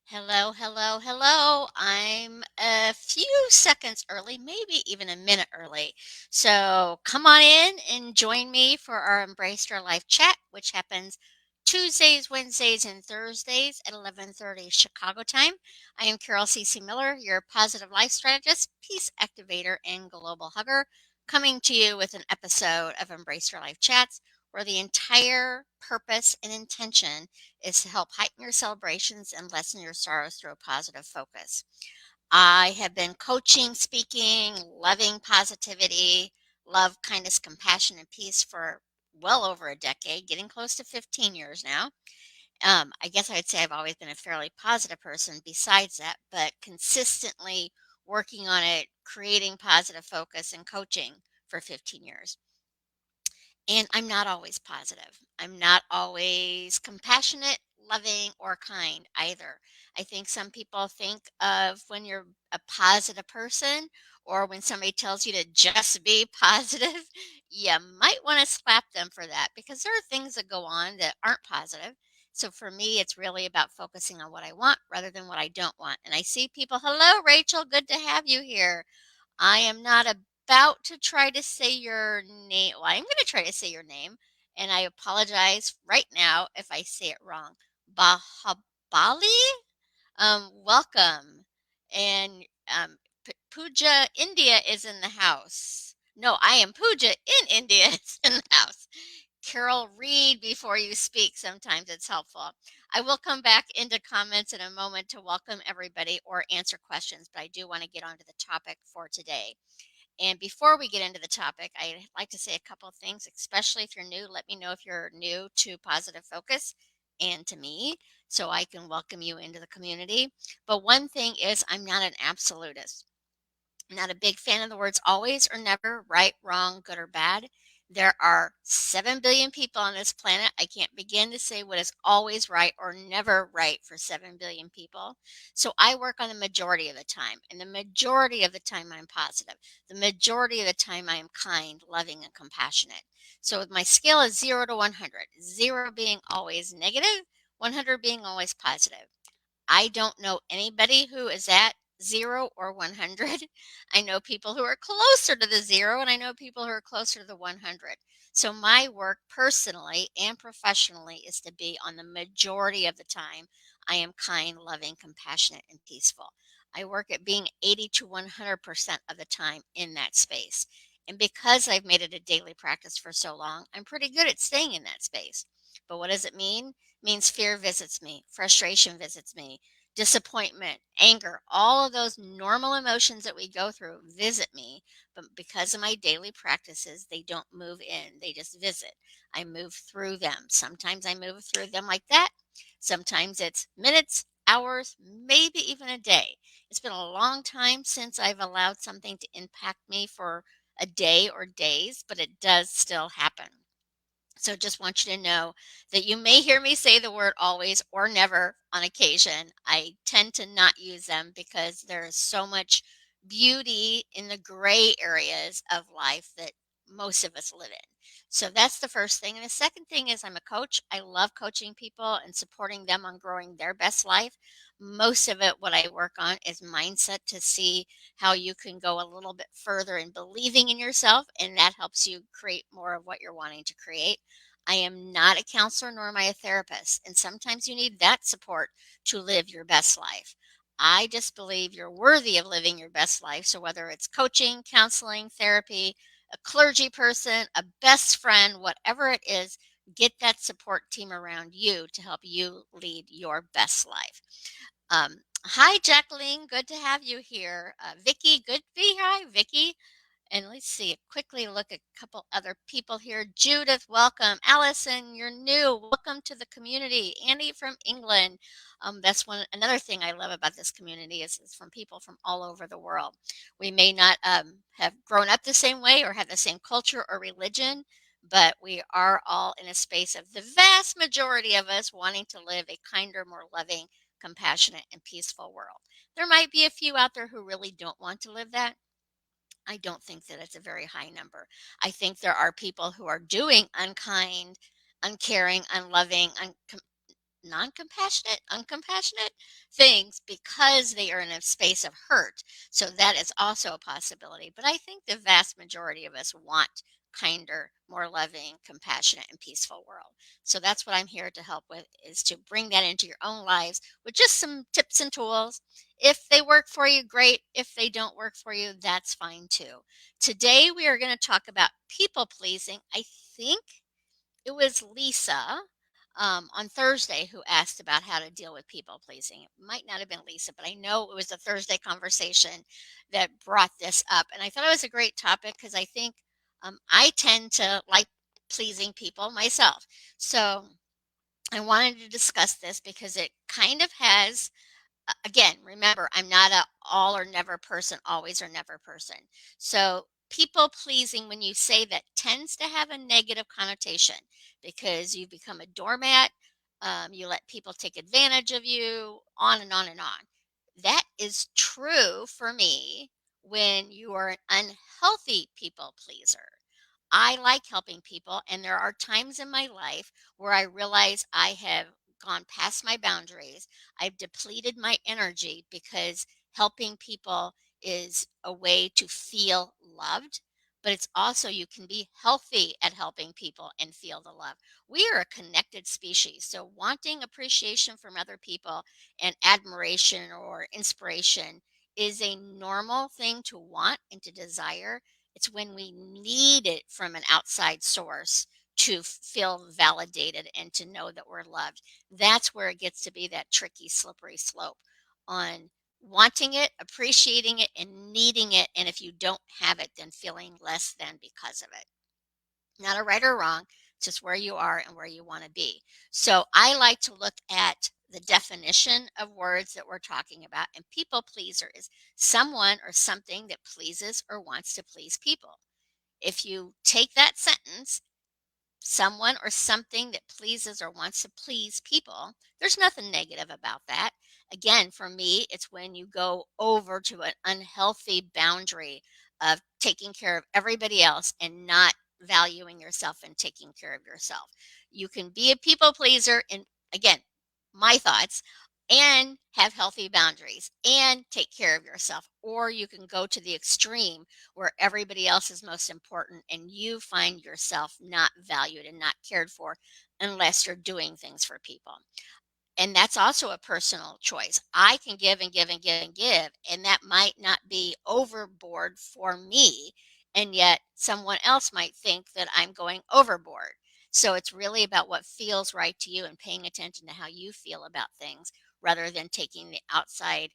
Hello, hello, hello. I'm a few seconds early, maybe even a minute early. So come on in and join me for our Embrace Your Life chat, which happens Tuesdays, Wednesdays, and Thursdays at 11:30 Chicago time. I am Carol C.C. Miller, your positive life strategist, peace activator, and global hugger, coming to you with an episode of Embrace Your Life chats where the entire purpose and intention is to help heighten your celebrations and lessen your sorrows through a positive focus. I have been coaching, speaking, loving positivity, love, kindness, compassion, and peace for well over a decade, getting close to 15 years now. I guess I'd say I've always been a fairly positive person besides that, but consistently working on it, creating positive focus and coaching for 15 years. And I'm not always positive. I'm not always compassionate, loving, or kind either. I think some people think of when you're a positive person or when somebody tells you to just be positive, you might want to slap them for that because there are things that go on that aren't positive. So for me, it's really about focusing on what I want rather than what I don't want. And I see people, hello, Rachel, good to have you here. I am not about to try to say your name. Well, I'm going to try to say your name, and I apologize right now if I say it wrong. Bahabali? Welcome. And Pooja India is in the house. No, I am Pooja in India is in the house. Carol, read before you speak. Sometimes it's helpful. I will come back into comments in a moment to welcome everybody or answer questions, but I do want to get on to the topic for today. And before we get into the topic, I'd like to say a couple of things, especially if you're new. Let me know if you're new to Positive Focus and to me so I can welcome you into the community. But one thing is, I'm not an absolutist. I'm not a big fan of the words always or never, right, wrong, good or bad. There are 7 billion people on this planet. I can't begin to say what is always right or never right for 7 billion people. So I work on the majority of the time. And the majority of the time, I'm positive. The majority of the time, I am kind, loving, and compassionate. So my scale is 0 to 100, 0 being always negative, 100 being always positive. I don't know anybody who is at 0 or 100. I know people who are closer to the 0 and I know people who are closer to the 100. So my work personally and professionally is to be on the majority of the time I am kind, loving, compassionate, and peaceful. I work at being 80 to 100% of the time in that space. And because I've made it a daily practice for so long, I'm pretty good at staying in that space. But what does it mean? Means fear visits me, frustration visits me, disappointment, anger, all of those normal emotions that we go through visit me. But because of my daily practices, they don't move in, they just visit. I move through them. Sometimes I move through them like that. Sometimes it's minutes, hours, maybe even a day. It's been a long time since I've allowed something to impact me for a day or days, but it does still happen. So just want you to know that you may hear me say the word always or never on occasion. I tend to not use them because there is so much beauty in the gray areas of life that most of us live in. So that's the first thing. And the second thing is I'm a coach. I love coaching people and supporting them on growing their best life. Most of it, what I work on is mindset to see how you can go a little bit further in believing in yourself, and that helps you create more of what you're wanting to create. I am not a counselor nor am I a therapist, and sometimes you need that support to live your best life. I just believe you're worthy of living your best life. So, whether it's coaching, counseling, therapy, a clergy person, a best friend, whatever it is, get that support team around you to help you lead your best life. Hi, Jacqueline. Good to have you here. Vicky, good to be here. Hi, Vicky. And let's see, quickly look at a couple other people here. Judith, welcome. Allison, you're new. Welcome to the community. Andy from England. That's one another thing I love about this community is from people from all over the world. We may not have grown up the same way or have the same culture or religion, but we are all in a space of the vast majority of us wanting to live a kinder, more loving, compassionate, and peaceful world. There might be a few out there who really don't want to live that. I don't think that it's a very high number. I think there are people who are doing unkind, uncaring, unloving, non-compassionate, uncompassionate things because they are in a space of hurt. So that is also a possibility. But I think the vast majority of us want kinder, more loving, compassionate, and peaceful world. So that's what I'm here to help with is to bring that into your own lives with just some tips and tools. If they work for you, great. If they don't work for you, that's fine too. Today we are going to talk about people pleasing. I think it was Lisa on Thursday who asked about how to deal with people pleasing. It might not have been Lisa, but I know it was a Thursday conversation that brought this up. And I thought it was a great topic because I think I tend to like pleasing people myself. So I wanted to discuss this because it kind of has again, remember, I'm not a all or never person, always or never person. So people pleasing, when you say that, tends to have a negative connotation because you become a doormat. You let people take advantage of you, on and on and on. That is true for me when you are an unhealthy people pleaser. I like helping people, and there are times in my life where I realize I have gone past my boundaries. I've depleted my energy because helping people is a way to feel loved, but it's also you can be healthy at helping people and feel the love. We are a connected species, so wanting appreciation from other people and admiration or inspiration is a normal thing to want and to desire. It's when we need it from an outside source to feel validated and to know that we're loved. That's where it gets to be that tricky, slippery slope on wanting it, appreciating it, and needing it. And if you don't have it, then feeling less than because of it. Not a right or wrong, it's just where you are and where you want to be. So I like to look at the definition of words that we're talking about. And people pleaser is someone or something that pleases or wants to please people. If you take that sentence, someone or something that pleases or wants to please people, there's nothing negative about that. Again, for me, it's when you go over to an unhealthy boundary of taking care of everybody else and not valuing yourself and taking care of yourself. You can be a people pleaser, and again, my thoughts, and have healthy boundaries and take care of yourself. Or you can go to the extreme where everybody else is most important and you find yourself not valued and not cared for unless you're doing things for people. And that's also a personal choice. I can give and give and give and give, and that might not be overboard for me. And yet, someone else might think that I'm going overboard. So, it's really about what feels right to you and paying attention to how you feel about things rather than taking the outside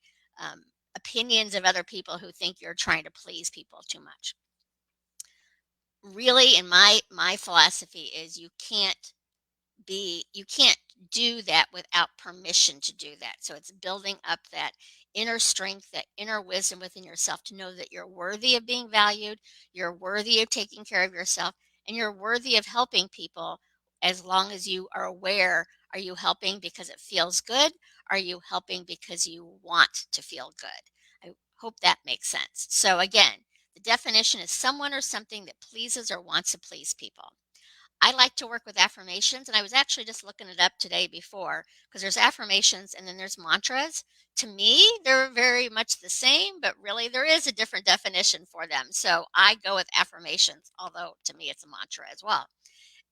opinions of other people who think you're trying to please people too much. Really, in my philosophy is you can't do that without permission to do that. So it's building up that inner strength, that inner wisdom within yourself to know that you're worthy of being valued, you're worthy of taking care of yourself, and you're worthy of helping people as long as you are aware. Are you helping because it feels good? Are you helping because you want to feel good? I hope that makes sense. So again, the definition is someone or something that pleases or wants to please people. I like to work with affirmations, and I was actually just looking it up today before because there's affirmations and then there's mantras. To me, they're very much the same, but really there is a different definition for them. So I go with affirmations, although to me it's a mantra as well.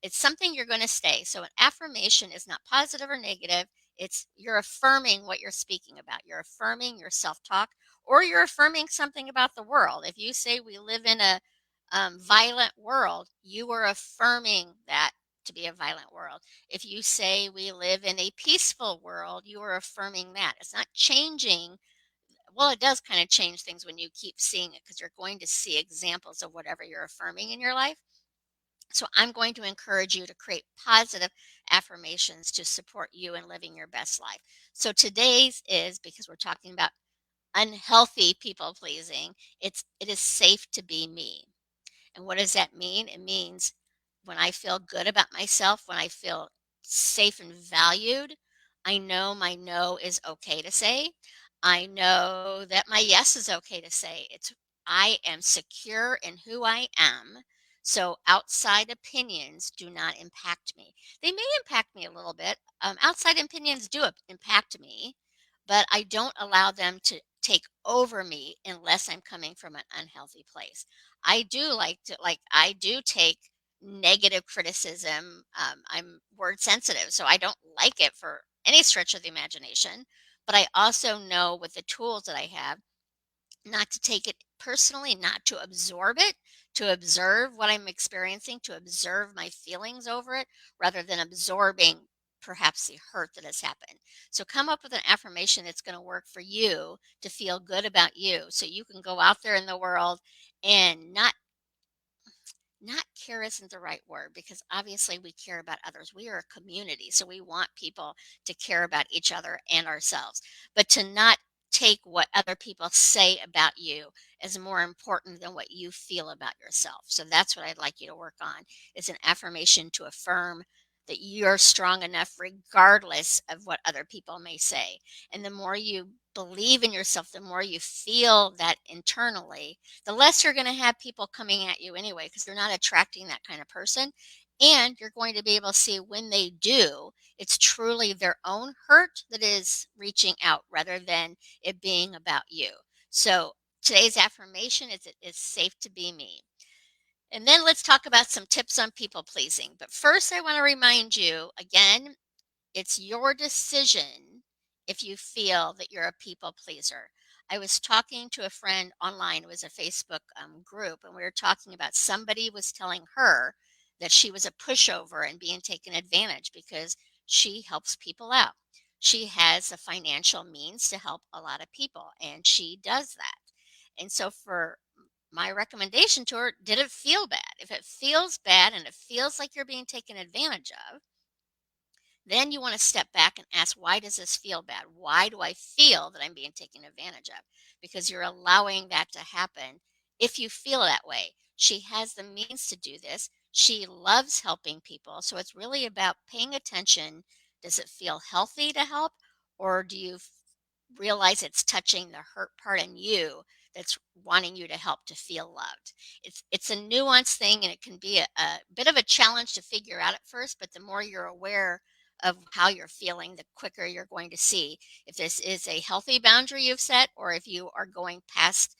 It's something you're going to stay. So an affirmation is not positive or negative. It's you're affirming what you're speaking about. You're affirming your self-talk or you're affirming something about the world. If you say we live in a violent world, you are affirming that to be a violent world. If you say we live in a peaceful world, you are affirming that. It's not changing. Well, it does kind of change things when you keep seeing it because you're going to see examples of whatever you're affirming in your life. So I'm going to encourage you to create positive affirmations to support you in living your best life. So today's is because we're talking about unhealthy people pleasing. It is safe to be me. And what does that mean? It means when I feel good about myself, when I feel safe and valued, I know my no is okay to say. I know that my yes is okay to say. It's I am secure in who I am. So outside opinions do not impact me. They may impact me a little bit. Outside opinions do impact me, but I don't allow them to take over me unless I'm coming from an unhealthy place. I do I do take negative criticism. I'm word sensitive, so I don't like it for any stretch of the imagination. But I also know with the tools that I have not to take it personally, not to absorb it, to observe what I'm experiencing, to observe my feelings over it, rather than absorbing perhaps the hurt that has happened. So come up with an affirmation that's going to work for you to feel good about you so you can go out there in the world and not care isn't the right word because obviously we care about others. We are a community, so we want people to care about each other and ourselves. But to not take what other people say about you as more important than what you feel about yourself. So that's what I'd like you to work on is an affirmation to affirm that you're strong enough regardless of what other people may say. And the more you believe in yourself, the more you feel that internally, the less you're going to have people coming at you anyway because they're not attracting that kind of person. And you're going to be able to see when they do, it's truly their own hurt that is reaching out rather than it being about you. So today's affirmation is it is safe to be me. And then let's talk about some tips on people pleasing. But first, I want to remind you again, it's your decision if you feel that you're a people pleaser. I was talking to a friend online, it was a Facebook group, and we were talking about somebody was telling her that she was a pushover and being taken advantage because she helps people out. She has the financial means to help a lot of people, and she does that. And so, for my recommendation to her, did it feel bad? If it feels bad and it feels like you're being taken advantage of, then you want to step back and ask, why does this feel bad? Why do I feel that I'm being taken advantage of? Because you're allowing that to happen if you feel that way. She has the means to do this. She loves helping people. So it's really about paying attention. Does it feel healthy to help? Or do you realize it's touching the hurt part in you that's wanting you to help to feel loved? It's a nuanced thing and it can be a bit of a challenge to figure out at first, but the more you're aware of how you're feeling, the quicker you're going to see if this is a healthy boundary you've set or if you are going past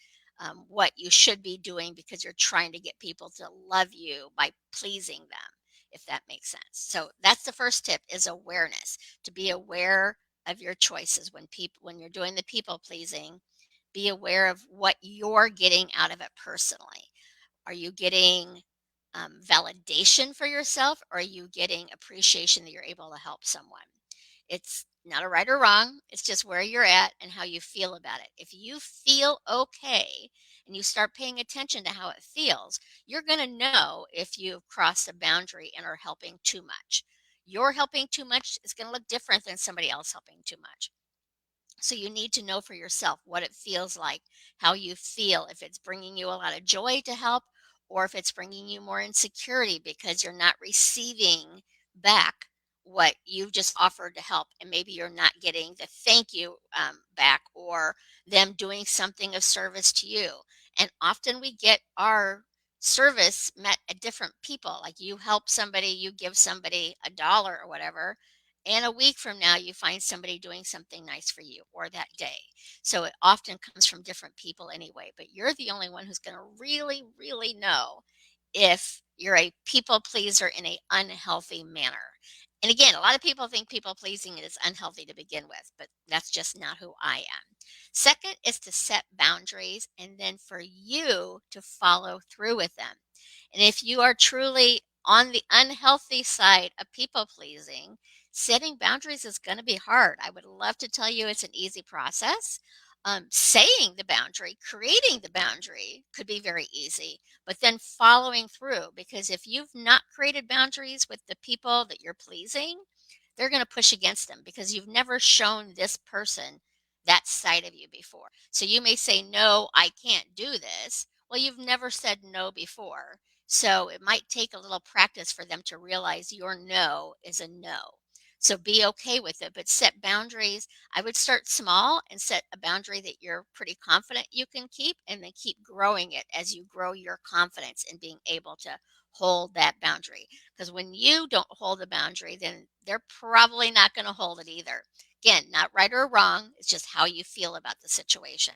what you should be doing because you're trying to get people to love you by pleasing them, if that makes sense. So that's the first tip is awareness, to be aware of your choices when you're doing the people pleasing. Be aware of what you're getting out of it personally. Are you getting validation for yourself, or are you getting appreciation that you're able to help someone? It's not a right or wrong. It's just where you're at and how you feel about it. If you feel okay and you start paying attention to how it feels, you're going to know if you've crossed a boundary and are helping too much. Your helping too much is going to look different than somebody else helping too much. So you need to know for yourself what it feels like, how you feel, if it's bringing you a lot of joy to help, or if it's bringing you more insecurity because you're not receiving back what you've just offered to help. And maybe you're not getting the thank you back or them doing something of service to you. And often we get our service met at different people. Like you help somebody, you give somebody $1 or whatever, and a week from now, you find somebody doing something nice for you or that day. So it often comes from different people anyway, but you're the only one who's going to really, really know if you're a people pleaser in a unhealthy manner. And again, a lot of people think people pleasing is unhealthy to begin with, but that's just not who I am. Second is to set boundaries and then for you to follow through with them. And if you are truly on the unhealthy side of people pleasing, setting boundaries is going to be hard. I would love to tell you it's an easy process. Saying the boundary, creating the boundary could be very easy, but then following through, because if you've not created boundaries with the people that you're pleasing, they're going to push against them because you've never shown this person that side of you before. So you may say, no, I can't do this. Well, you've never said no before. So it might take a little practice for them to realize your no is a no. So be okay with it, but set boundaries. I would start small and set a boundary that you're pretty confident you can keep, and then keep growing it as you grow your confidence in being able to hold that boundary. Because when you don't hold the boundary, then they're probably not going to hold it either. Again, not right or wrong, it's just how you feel about the situation.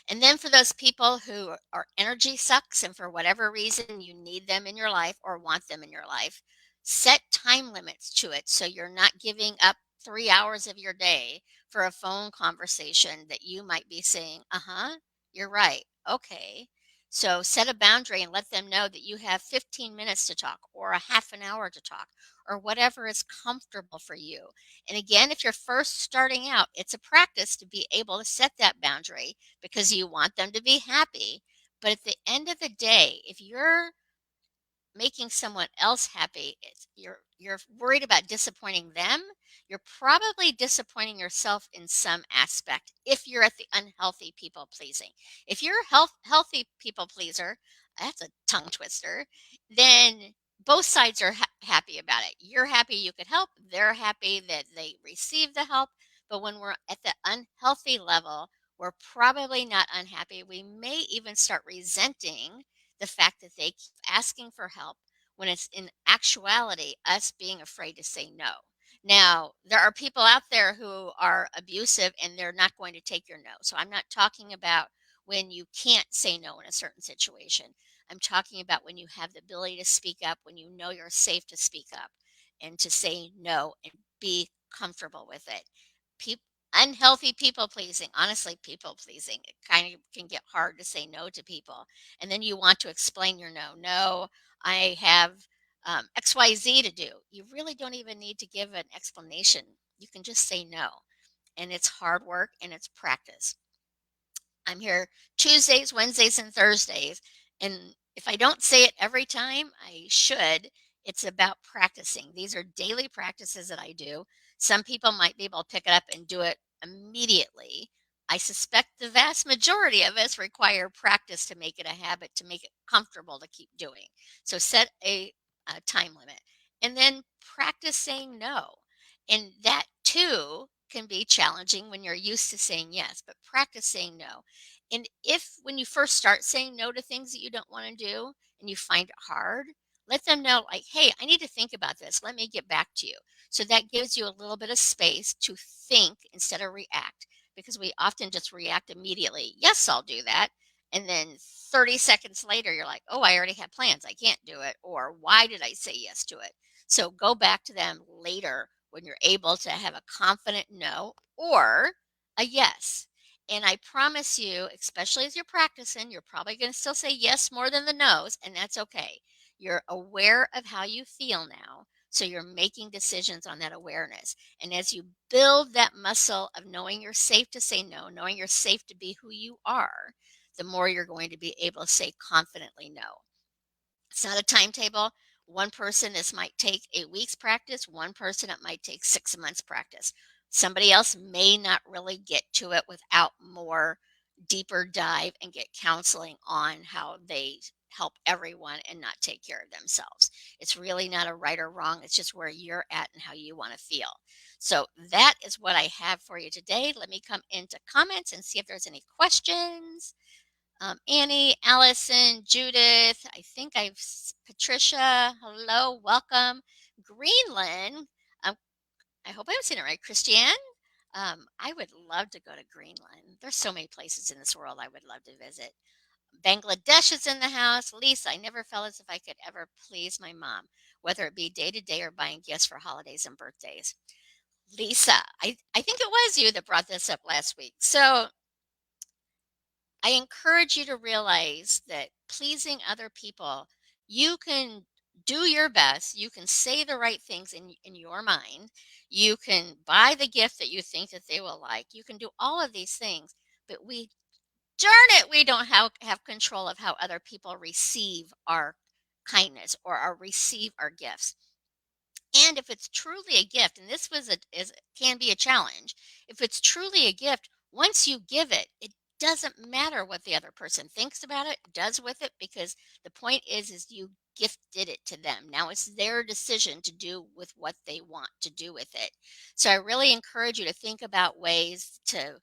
And then for those people who are energy sucks and for whatever reason you need them in your life or want them in your life, set time limits to it so you're not giving up 3 hours of your day for a phone conversation that you might be saying, uh huh, you're right. Okay. So set a boundary and let them know that you have 15 minutes to talk or a half an hour to talk or whatever is comfortable for you. And again, if you're first starting out, it's a practice to be able to set that boundary because you want them to be happy. But at the end of the day, if you're making someone else happy, you're worried about disappointing them, you're probably disappointing yourself in some aspect if you're at the unhealthy people pleasing. If you're a healthy people pleaser, that's a tongue twister, then both sides are happy about it. You're happy you could help, they're happy that they received the help. But when we're at the unhealthy level, we're probably not unhappy. We may even start resenting the fact that they keep asking for help when it's in actuality us being afraid to say no. Now, there are people out there who are abusive and they're not going to take your no. So I'm not talking about when you can't say no in a certain situation. I'm talking about when you have the ability to speak up, when you know you're safe to speak up and to say no and be comfortable with it. Peop Unhealthy people pleasing, honestly, people pleasing, it kind of can get hard to say no to people, and then you want to explain your no. No, I have XYZ to do. You really don't even need to give an explanation. You can just say no. And it's hard work and it's practice. I'm here Tuesdays, Wednesdays, and Thursdays. And if I don't say it every time, I should. It's about practicing. These are daily practices that I do. Some people might be able to pick it up and do it immediately. I suspect the vast majority of us require practice to make it a habit, to make it comfortable to keep doing. So set a time limit and then practice saying no. And that too can be challenging when you're used to saying yes, but practice saying no. And if when you first start saying no to things that you don't want to do and you find it hard, let them know, like, hey, I need to think about this. Let me get back to you. So that gives you a little bit of space to think instead of react, because we often just react immediately. Yes, I'll do that. And then 30 seconds later, you're like, oh, I already had plans. I can't do it. Or why did I say yes to it? So go back to them later when you're able to have a confident no or a yes. And I promise you, especially as you're practicing, you're probably going to still say yes more than the no's, and that's okay. You're aware of how you feel now, so you're making decisions on that awareness. And as you build that muscle of knowing you're safe to say no, knowing you're safe to be who you are, the more you're going to be able to say confidently no. It's not a timetable. One person, this might take 8 weeks practice. One person, it might take 6 months practice. Somebody else may not really get to it without more deeper dive and get counseling on how they help everyone and not take care of themselves. It's really not a right or wrong. It's just where you're at and how you want to feel. So that is what I have for you today. Let me come into comments and see if there's any questions. Annie, Allison, Judith, I think Patricia, hello, welcome. Greenland, um, I hope I'm saying it right. Christiane, I would love to go to Greenland. There's so many places in this world I would love to visit. Bangladesh is in the house. Lisa, I never felt as if I could ever please my mom, whether it be day to day or buying gifts for holidays and birthdays. Lisa, I think it was you that brought this up last week. So I encourage you to realize that pleasing other people, you can do your best. You can say the right things in your mind. You can buy the gift that you think that they will like. You can do all of these things, but darn it, we don't have control of how other people receive our kindness or receive our gifts. And if it's truly a gift, and this can be a challenge, if it's truly a gift, once you give it, it doesn't matter what the other person thinks about it, does with it, because the point is you gifted it to them. Now it's their decision to do with what they want to do with it. So I really encourage you to think about ways to,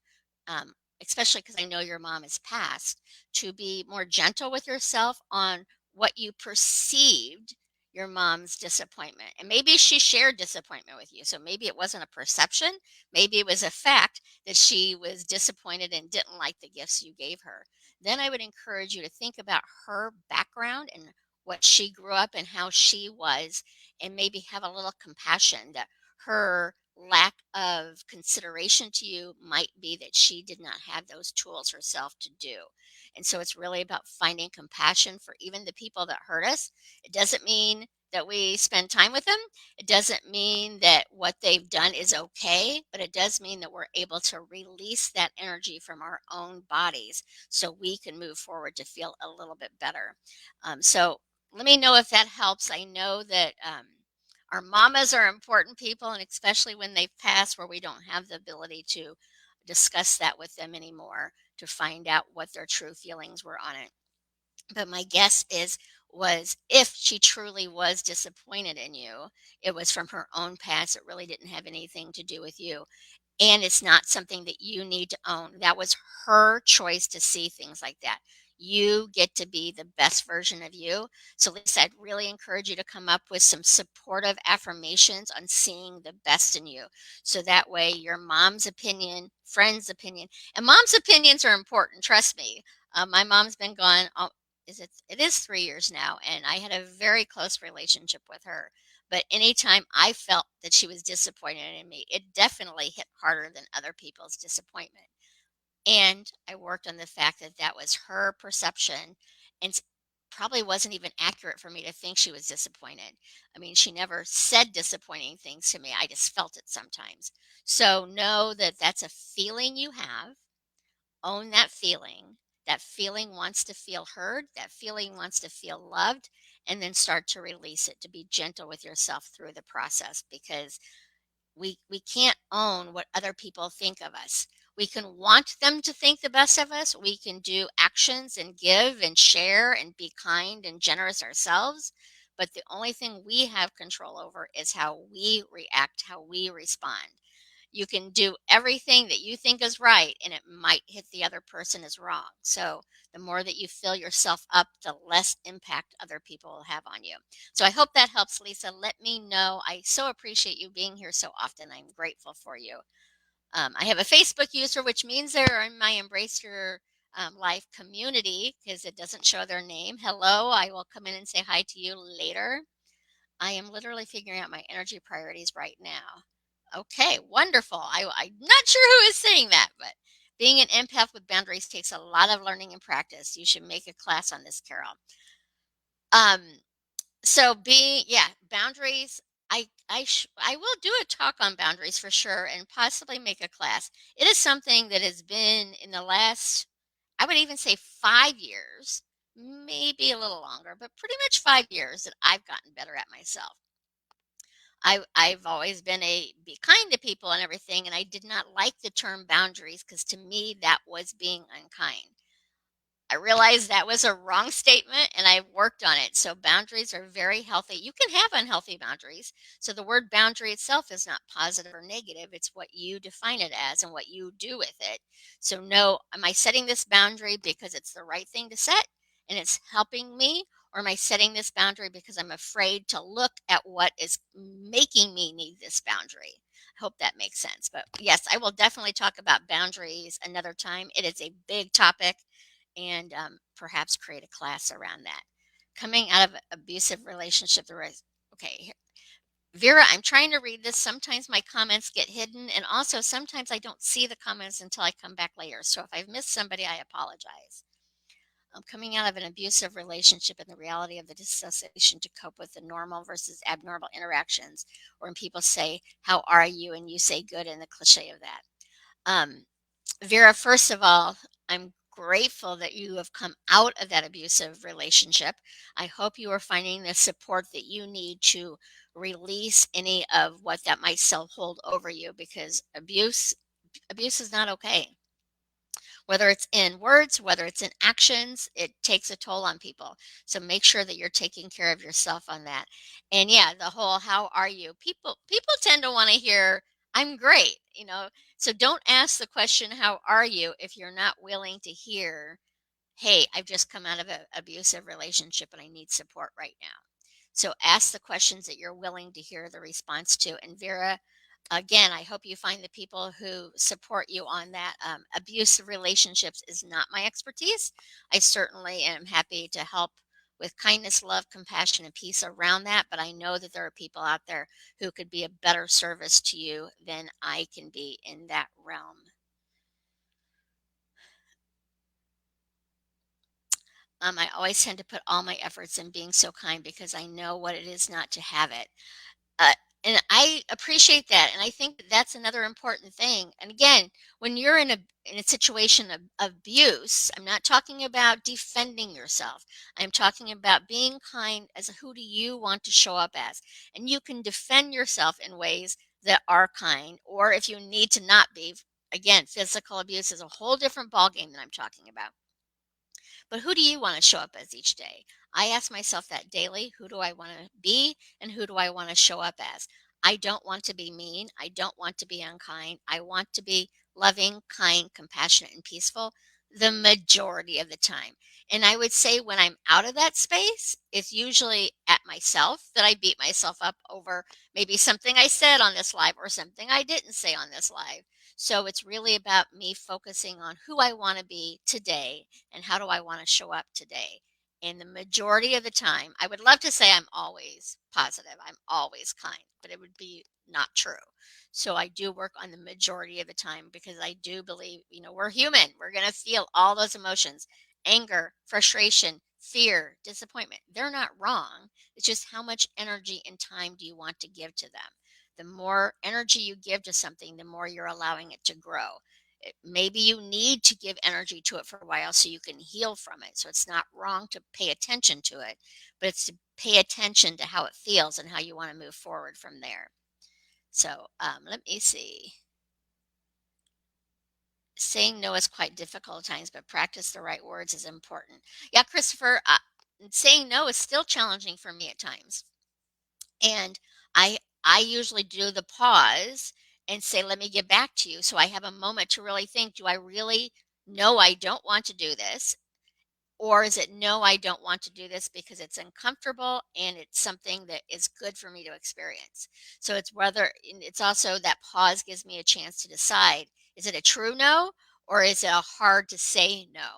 um, especially because I know your mom is passed, to be more gentle with yourself on what you perceived your mom's disappointment. And maybe she shared disappointment with you. So maybe it wasn't a perception, maybe it was a fact that she was disappointed and didn't like the gifts you gave her. Then I would encourage you to think about her background and what she grew up and how she was, and maybe have a little compassion that her lack of consideration to you might be that she did not have those tools herself to do. And so it's really about finding compassion for even the people that hurt us. It doesn't mean that we spend time with them. It doesn't mean that what they've done is okay, but it does mean that we're able to release that energy from our own bodies so we can move forward to feel a little bit better. So let me know if that helps. I know that our mamas are important people, and especially when they've passed, where we don't have the ability to discuss that with them anymore to find out what their true feelings were on it. But my guess was if she truly was disappointed in you, it was from her own past. It really didn't have anything to do with you. And it's not something that you need to own. That was her choice to see things like that. You get to be the best version of you. So, Lisa, I'd really encourage you to come up with some supportive affirmations on seeing the best in you. So that way, your mom's opinion, friend's opinion, and mom's opinions are important. Trust me. My mom's been gone. It is 3 years now, and I had a very close relationship with her. But anytime I felt that she was disappointed in me, it definitely hit harder than other people's disappointment. And I worked on the fact that that was her perception and probably wasn't even accurate for me to think she was disappointed. I mean, she never said disappointing things to me. I just felt it sometimes. So know that that's a feeling you have. Own that feeling. That feeling wants to feel heard. That feeling wants to feel loved, and then start to release it, to be gentle with yourself through the process, because we can't own what other people think of us. We can want them to think the best of us. We can do actions and give and share and be kind and generous ourselves. But the only thing we have control over is how we react, how we respond. You can do everything that you think is right, and it might hit the other person as wrong. So the more that you fill yourself up, the less impact other people will have on you. So I hope that helps, Lisa. Let me know. I so appreciate you being here so often. I'm grateful for you. I have a Facebook user, which means they're in my Embrace Your Life community because it doesn't show their name. Hello, I will come in and say hi to you later. I am literally figuring out my energy priorities right now. Okay, wonderful. I'm not sure who is saying that, but being an empath with boundaries takes a lot of learning and practice. You should make a class on this, Carol. Um, so being, yeah, boundaries. I will do a talk on boundaries for sure, and possibly make a class. It is something that has been in the last, I would even say 5 years, maybe a little longer, but pretty much 5 years that I've gotten better at myself. I've always been a be kind to people and everything, and I did not like the term boundaries because to me that was being unkind. I realized that was a wrong statement and I've worked on it. So boundaries are very healthy. You can have unhealthy boundaries. So the word boundary itself is not positive or negative. It's what you define it as and what you do with it. So no, am I setting this boundary because it's the right thing to set and it's helping me? Or am I setting this boundary because I'm afraid to look at what is making me need this boundary? I hope that makes sense. But yes, I will definitely talk about boundaries another time. It is a big topic, and perhaps create a class around that. Coming out of an abusive relationship, okay, Vera, I'm trying to read this. Sometimes my comments get hidden, and also sometimes I don't see the comments until I come back later. So if I've missed somebody, I apologize. Coming out of an abusive relationship and the reality of the dissociation to cope with the normal versus abnormal interactions, or when people say, "How are you?" and you say, "Good," and the cliche of that. Um, Vera, first of all, I'm grateful that you have come out of that abusive relationship. I hope you are finding the support that you need to release any of what that might still hold over you, because abuse is not okay. Whether it's in words, whether it's in actions, it takes a toll on people. So make sure that you're taking care of yourself on that. And yeah, the whole how are you? People tend to want to hear I'm great. So don't ask the question how are you if you're not willing to hear, hey, I've just come out of an abusive relationship and I need support right now. So ask the questions that you're willing to hear the response to. And Vera, again, I hope you find the people who support you on that. Abusive relationships is not my expertise. I certainly am happy to help with kindness, love, compassion, and peace around that. But I know that there are people out there who could be a better service to you than I can be in that realm. I always tend to put all my efforts in being so kind because I know what it is not to have it. Uh, and I appreciate that, and I think that that's another important thing. And again, when you're in a situation of abuse, I'm not talking about defending yourself. I'm talking about being kind as who do you want to show up as, and you can defend yourself in ways that are kind, or if you need to not be. Again, physical abuse is a whole different ballgame than I'm talking about. But who do you want to show up as each day? I ask myself that daily. Who do I want to be and who do I want to show up as? I don't want to be mean. I don't want to be unkind. I want to be loving, kind, compassionate, and peaceful the majority of the time. And I would say when I'm out of that space, it's usually at myself that I beat myself up over maybe something I said on this live or something I didn't say on this live. So it's really about me focusing on who I want to be today and how do I want to show up today. And the majority of the time, I would love to say I'm always positive, I'm always kind, but it would be not true. So I do work on the majority of the time because I do believe, we're human. We're going to feel all those emotions: anger, frustration, fear, disappointment. They're not wrong. It's just how much energy and time do you want to give to them? The more energy you give to something, the more you're allowing it to grow. Maybe you need to give energy to it for a while so you can heal from it. So it's not wrong to pay attention to it, but it's to pay attention to how it feels and how you want to move forward from there. So let me see. Saying no is quite difficult at times, but practice the right words is important. Yeah, Christopher, saying no is still challenging for me at times. And I usually do the pause and say, let me get back to you. So I have a moment to really think, do I really know I don't want to do this? Or is it, no, I don't want to do this because it's uncomfortable and it's something that is good for me to experience. So it's whether, and it's also that pause gives me a chance to decide, is it a true no or is it a hard to say no?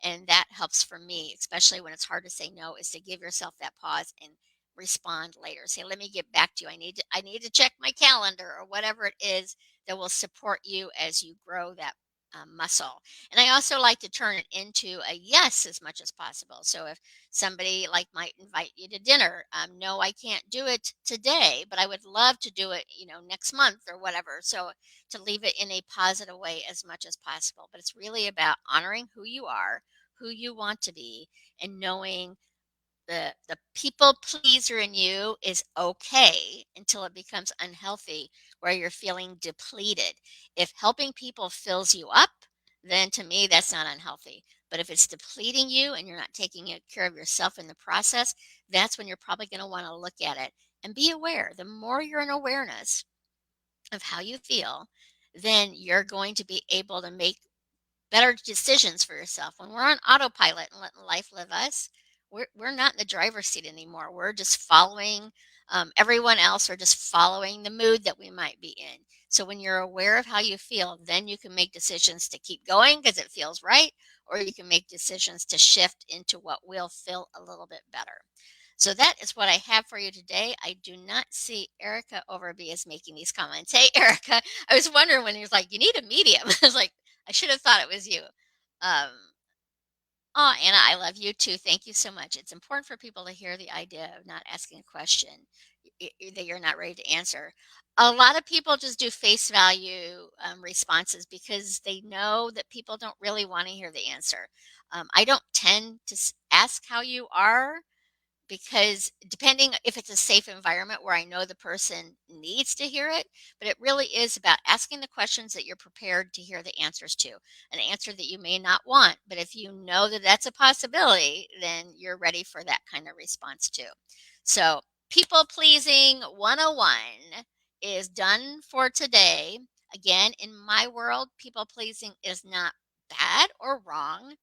And that helps for me, especially when it's hard to say no, is to give yourself that pause and respond later. Say, let me get back to you. I need to check my calendar or whatever it is that will support you as you grow that muscle. And I also like to turn it into a yes as much as possible. So if somebody like might invite you to dinner, no, I can't do it today, but I would love to do it, next month or whatever. So to leave it in a positive way as much as possible. But it's really about honoring who you are, who you want to be, and knowing the people pleaser in you is okay until it becomes unhealthy where you're feeling depleted. If helping people fills you up, then to me that's not unhealthy. But if it's depleting you and you're not taking care of yourself in the process, that's when you're probably going to want to look at it and be aware. The more you're in awareness of how you feel, then you're going to be able to make better decisions for yourself. When we're on autopilot and letting life live us, we're not in the driver's seat anymore. We're just following everyone else or just following the mood that we might be in. So when you're aware of how you feel, then you can make decisions to keep going because it feels right, or you can make decisions to shift into what will feel a little bit better. So that is what I have for you today. I do not see Erica Overby is making these comments. Hey, Erica, I was wondering when he was like, you need a medium. I was like, I should have thought it was you. Um, oh, Anna, I love you too. Thank you so much. It's important for people to hear the idea of not asking a question that you're not ready to answer. A lot of people just do face value responses because they know that people don't really want to hear the answer. I don't tend to ask how you are because depending if it's a safe environment where I know the person needs to hear it, but it really is about asking the questions that you're prepared to hear the answers to. An answer that you may not want, but if you know that that's a possibility, then you're ready for that kind of response too. So, people pleasing 101 is done for today. Again, in my world, people pleasing is not bad or wrong.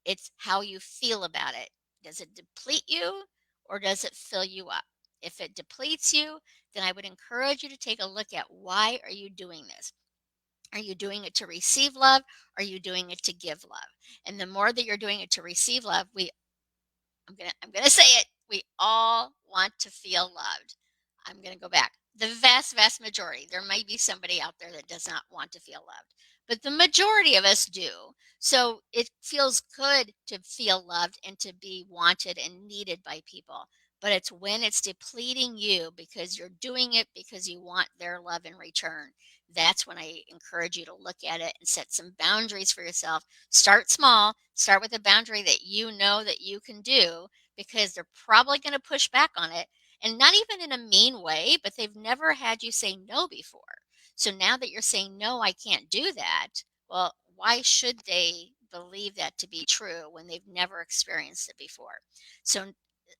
It's how you feel about it. Does it deplete you or does it fill you up? If it depletes you, then I would encourage you to take a look at why are you doing this? Are you doing it to receive love? Are you doing it to give love? And the more that you're doing it to receive love, I'm gonna say it. We all want to feel loved. I'm gonna go back. The vast majority. There might be somebody out there that does not want to feel loved, but the majority of us do. So it feels good to feel loved and to be wanted and needed by people. But it's when it's depleting you because you're doing it because you want their love in return. That's when I encourage you to look at it and set some boundaries for yourself. Start small. Start with a boundary that you know that you can do because they're probably going to push back on it, and not even in a mean way, but they've never had you say no before. So now that you're saying, no, I can't do that, well, why should they believe that to be true when they've never experienced it before? So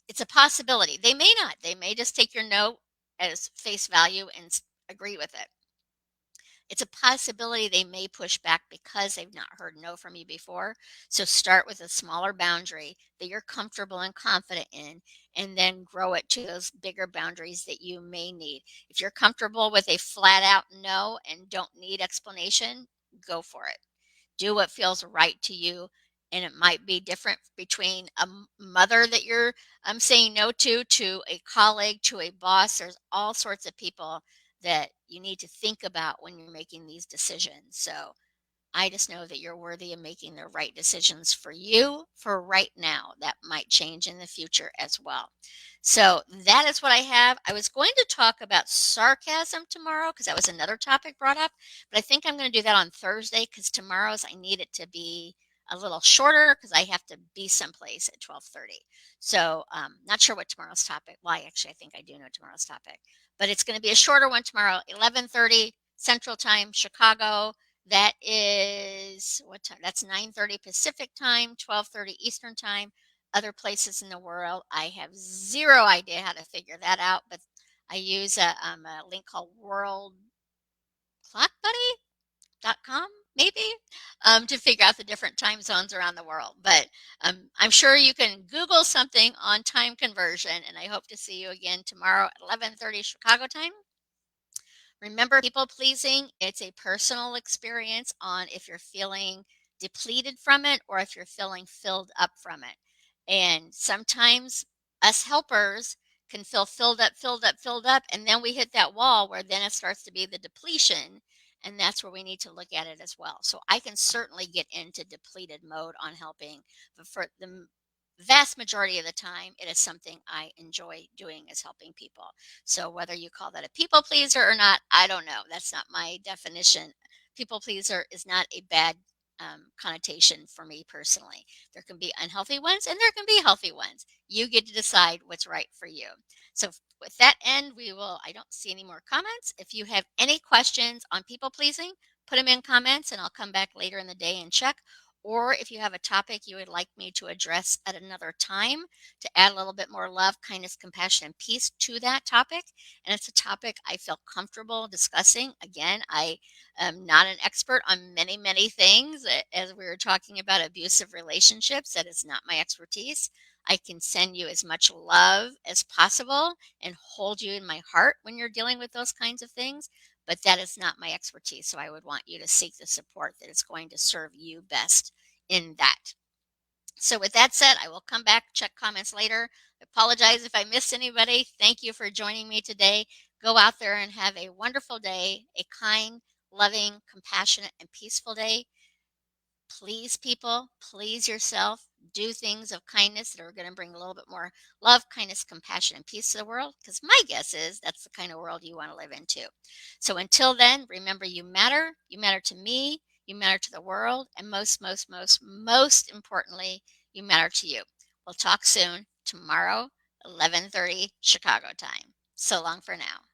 it's a possibility. They may not. They may just take your no as face value and agree with it. It's a possibility they may push back because they've not heard no from you before. So start with a smaller boundary that you're comfortable and confident in, and then grow it to those bigger boundaries that you may need. If you're comfortable with a flat out no and don't need explanation, go for it. Do what feels right to you. And it might be different between a mother that you're saying no to a colleague, to a boss. There's all sorts of people that you need to think about when you're making these decisions. So I just know that you're worthy of making the right decisions for you for right now. That might change in the future as well. So that is what I have. I was going to talk about sarcasm tomorrow because that was another topic brought up, but I think I'm going to do that on Thursday because tomorrow's I need it to be a little shorter because I have to be someplace at 12:30. So not sure what tomorrow's topic. Well, actually, I think I do know tomorrow's topic, but it's going to be a shorter one tomorrow, 11:30 Central Time, Chicago. That is what time? That's 9:30 Pacific time, 12:30 Eastern time. Other places in the world, I have zero idea how to figure that out, but I use a link called worldclockbuddy.com, maybe, to figure out the different time zones around the world. But I'm sure you can Google something on time conversion, and I hope to see you again tomorrow at 11:30 Chicago time. Remember, people pleasing, it's a personal experience on if you're feeling depleted from it or if you're feeling filled up from it. And sometimes us helpers can feel filled up, and then we hit that wall where then it starts to be the depletion. And that's where we need to look at it as well. So I can certainly get into depleted mode on helping, but for the vast majority of the time, it is something I enjoy doing is helping people. So whether you call that a people pleaser or not, I don't know. That's not my definition. People pleaser is not a bad connotation for me personally. There can be unhealthy ones and there can be healthy ones. You get to decide what's right for you. So with that end, I don't see any more comments. If you have any questions on people pleasing, put them in comments and I'll come back later in the day and check. Or if you have a topic you would like me to address at another time, to add a little bit more love, kindness, compassion, and peace to that topic. And it's a topic I feel comfortable discussing. Again, I am not an expert on many things. As we were talking about abusive relationships, that is not my expertise. I can send you as much love as possible and hold you in my heart when you're dealing with those kinds of things. But that is not my expertise. So I would want you to seek the support that is going to serve you best in that. So with that said, I will come back, check comments later. I apologize if I missed anybody. Thank you for joining me today. Go out there and have a wonderful day, a kind, loving, compassionate, and peaceful day. Please people, please yourself, do things of kindness that are going to bring a little bit more love, kindness, compassion, and peace to the world. Because my guess is that's the kind of world you want to live into. So until then, remember you matter. You matter to me. You matter to the world. And most importantly, you matter to you. We'll talk soon tomorrow 11:30 Chicago time. So long for now.